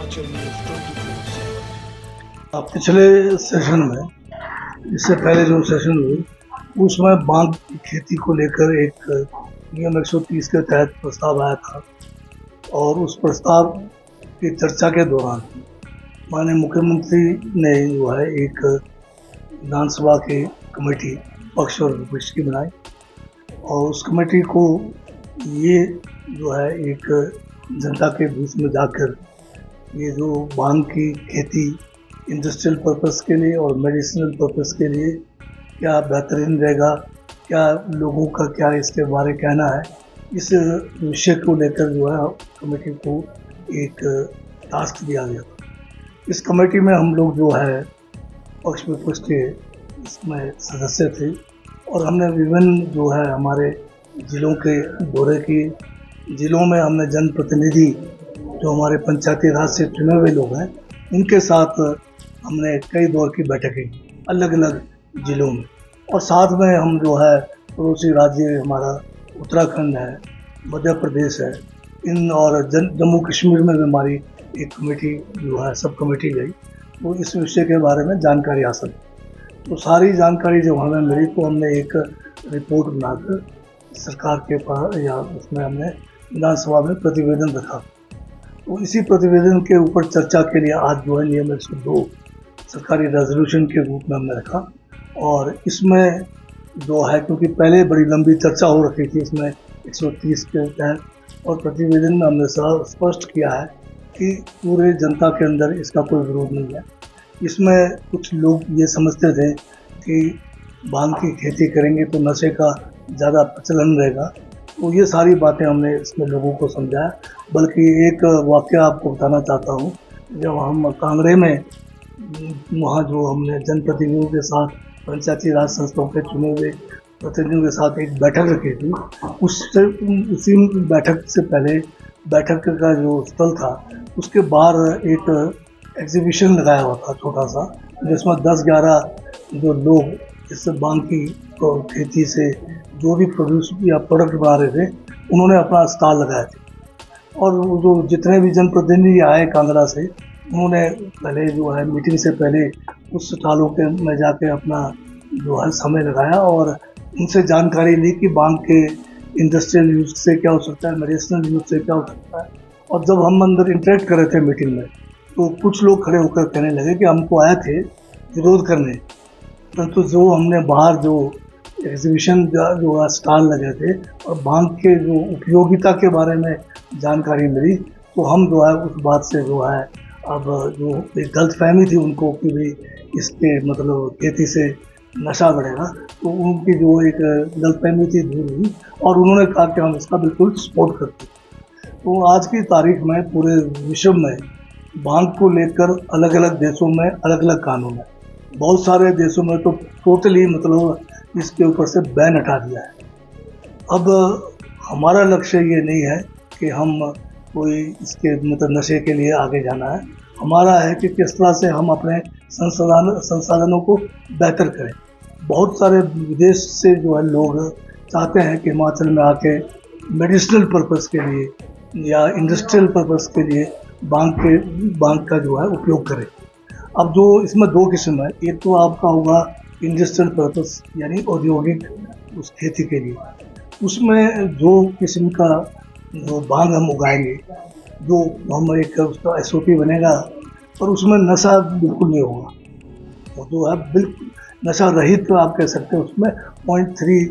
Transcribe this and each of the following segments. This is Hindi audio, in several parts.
हिमाचल न्यूज 24। अब पिछले सेशन में, इससे पहले जो सेशन हुई उसमें बांध की खेती को लेकर एक नियम 130 के तहत प्रस्ताव आया था और उस प्रस्ताव की चर्चा के दौरान माननीय मुख्यमंत्री ने जो है एक विधानसभा की कमेटी पक्ष और विपक्ष की बनाई और उस कमेटी को ये जो है एक जनता के बीच में जाकर ये जो बांध की खेती इंडस्ट्रियल पर्पस के लिए और मेडिसिनल पर्पस के लिए क्या बेहतरीन रहेगा, क्या लोगों का क्या इसके बारे कहना है, इस विषय को लेकर जो है कमेटी को एक टास्क दिया गया था। इस कमेटी में हम लोग जो है पक्ष विपक्ष के इसमें सदस्य थे और हमने विभिन्न जो है हमारे जिलों के दौरे किए। जिलों में हमने जनप्रतिनिधि जो हमारे पंचायती राज से चुने हुए लोग हैं उनके साथ हमने कई दौर की बैठकें की अलग अलग जिलों में, और साथ में हम जो है पड़ोसी राज्य हमारा उत्तराखंड है, मध्य प्रदेश है, इन और जम्मू कश्मीर में भी हमारी एक कमेटी जो है सब कमेटी गई तो इस विषय के बारे में जानकारी हासिल। तो सारी जानकारी जब हमें मिली तो हमने एक रिपोर्ट बनाकर सरकार के पास या उसमें हमने विधानसभा में प्रतिवेदन रखा। तो इसी प्रतिवेदन के ऊपर चर्चा के लिए आज जो है नियम 102 सरकारी रेजोल्यूशन के रूप में हमने रखा और इसमें जो है क्योंकि पहले बड़ी लंबी चर्चा हो रखी थी इसमें 130 के तहत और प्रतिवेदन में हमने स्पष्ट किया है कि पूरे जनता के अंदर इसका कोई विरोध नहीं है। इसमें कुछ लोग ये समझते थे कि भांग की खेती करेंगे तो नशे का ज़्यादा प्रचलन रहेगा, तो ये सारी बातें हमने इसमें लोगों को समझाया। बल्कि एक वाक़या आपको बताना चाहता हूँ, जब हम कांगड़े में वहाँ जो हमने जनप्रतिनिधियों के साथ पंचायती राज संस्थाओं के चुने हुए प्रतिनिधियों के साथ एक बैठक रखी थी, उसी बैठक से पहले बैठक का जो स्थल था उसके बाहर एक एग्जीबिशन लगाया हुआ था छोटा सा, जिसमें 10-11 जो लोग इस बांग की खेती से जो भी प्रोड्यूस या प्रोडक्ट बना रहे थे उन्होंने अपना स्टॉल लगाया था और जो जितने भी जनप्रतिनिधि आए कांगड़ा से उन्होंने पहले जो है मीटिंग से पहले उस स्टॉलों के में जाके अपना जो है समय लगाया और उनसे जानकारी ली कि बांग के इंडस्ट्रियल यूज से क्या हो सकता है, मेडिसिनल यूज से क्या हो सकता है। और जब हम अंदर इंटरेक्ट कर रहे थे मीटिंग में तो कुछ लोग खड़े होकर कहने लगे कि हमको आए थे विरोध करने, परंतु जो हमने बाहर जो एग्जीबिशन जो स्टॉल लगे थे और भांग के जो उपयोगिता के बारे में जानकारी मिली तो हम जो है उस बात से जो है अब जो एक गलतफहमी थी उनको कि भी इसके मतलब खेती से नशा बढ़ेगा, तो उनकी जो एक गलतफहमी थी दूर हुई और उन्होंने कहा कि हम इसका बिल्कुल सपोर्ट करते हैं। तो आज की तारीख में पूरे विश्व में भांग को लेकर अलग अलग देशों में अलग अलग कानून है। बहुत सारे देशों में तो टोटली मतलब इसके ऊपर से बैन हटा दिया है। अब हमारा लक्ष्य ये नहीं है कि हम कोई इसके मतलब नशे के लिए आगे जाना है, हमारा है कि किस तरह से हम अपने संसाधनों को बेहतर करें। बहुत सारे विदेश से जो है लोग चाहते हैं कि हिमाचल में आके मेडिसिनल पर्पस के लिए या इंडस्ट्रियल पर्पस के लिए बांग का जो है उपयोग करें। अब जो इसमें दो किस्म है, एक तो आपका होगा इंडस्ट्रियल पर्पस यानी औद्योगिक उस खेती के लिए, उसमें जो किस्म का जो बांग हम उगाएंगे जो हम एक उसका SOP बनेगा और उसमें नशा बिल्कुल नहीं होगा, वो जो है बिल्कुल नशा रहित तो आप कह सकते हैं। उसमें 0.3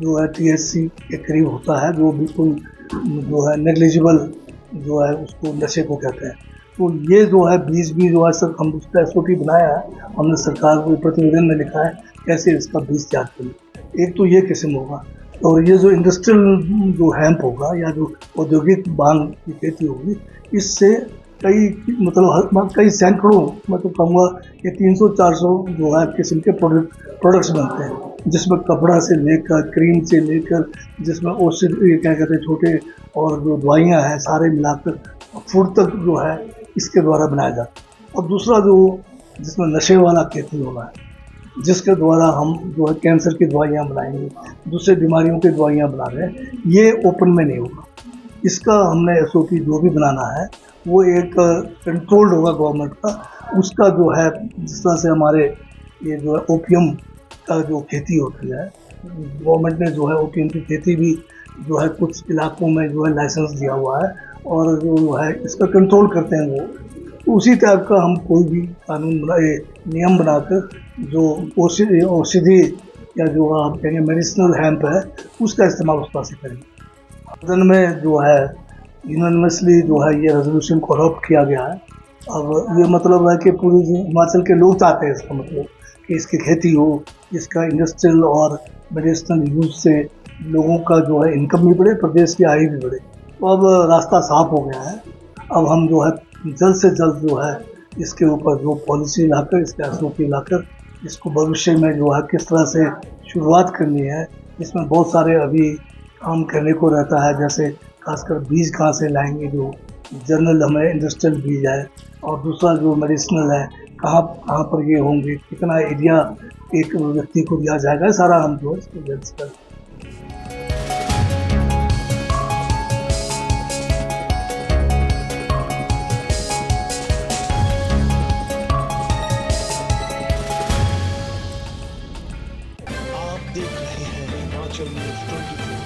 जो है THC के करीब होता है जो बिल्कुल जो है नेग्लिजिबल जो है उसको नशे को कहते हैं। तो ये जो है बीज भी जो है सर हम उसका SOP बनाया है, हमने सरकार को प्रतिवेदन में लिखा है कैसे इसका बीज तैयार करें। एक तो ये किस्म होगा और ये जो इंडस्ट्रियल जो हैम्प होगा या जो औद्योगिक बांग की खेती होगी इससे कई मतलब कई सैकड़ों मैं तो कहूँगा कि 300-400 जो है किस्म के प्रोडक्ट्स बनते हैं, जिसमें कपड़ा से लेकर क्रीम से लेकर जिसमें औषध क्या कहते हैं छोटे और जो दवाइयाँ हैं सारे मिलाकर फूड तक जो है इसके द्वारा बनाया जाता है। और दूसरा जो जिसमें नशे वाला खेती होना है जिसके द्वारा हम जो है कैंसर की दवाइयाँ बनाएंगे, दूसरे बीमारियों की दवाइयाँ बना रहे हैं, ये ओपन में नहीं होगा। इसका हमने SOP जो भी बनाना है वो एक कंट्रोल्ड होगा गवर्नमेंट का। उसका जो है जिस तरह से हमारे ये जो है ओपियम का जो खेती होती है, गवर्नमेंट ने जो है ओपियम की खेती भी जो है कुछ इलाकों में जो है लाइसेंस दिया हुआ है और जो है इसका कंट्रोल करते हैं वो। तो उसी टाइप का हम कोई भी कानून बनाए, नियम बनाकर जो औषधि या जो आप कहेंगे मेडिसिनल हैम्प है उसका इस्तेमाल उस तरह से करेंगे। सदन में जो है यूनानिमसली जो है ये रेजोल्यूशन को अडॉप्ट किया गया है। अब ये मतलब है कि पूरी हिमाचल के लोग चाहते हैं, इसका मतलब कि इसकी खेती हो, इसका इंडस्ट्रियल और मेडिसिनल यूज से लोगों का जो है इनकम भी बढ़े, प्रदेश की आय भी बढ़े। तो अब रास्ता साफ हो गया है। अब हम जो है जल्द से जल्द जो है इसके ऊपर जो पॉलिसी लाकर, इसके एसओपी लाकर इसको भविष्य में जो है किस तरह से शुरुआत करनी है, इसमें बहुत सारे अभी काम करने को रहता है। जैसे खासकर बीज कहाँ से लाएंगे, जो जनरल हमें इंडस्ट्रियल बीज है, और दूसरा जो मेडिसिनल है कहाँ कहाँ पर ये होंगे, कितना एरिया एक व्यक्ति को दिया जाएगा, सारा हम जो है इसको जल्द से जल्द। आप देख रहे हैं हिमाचल न्यूज 24।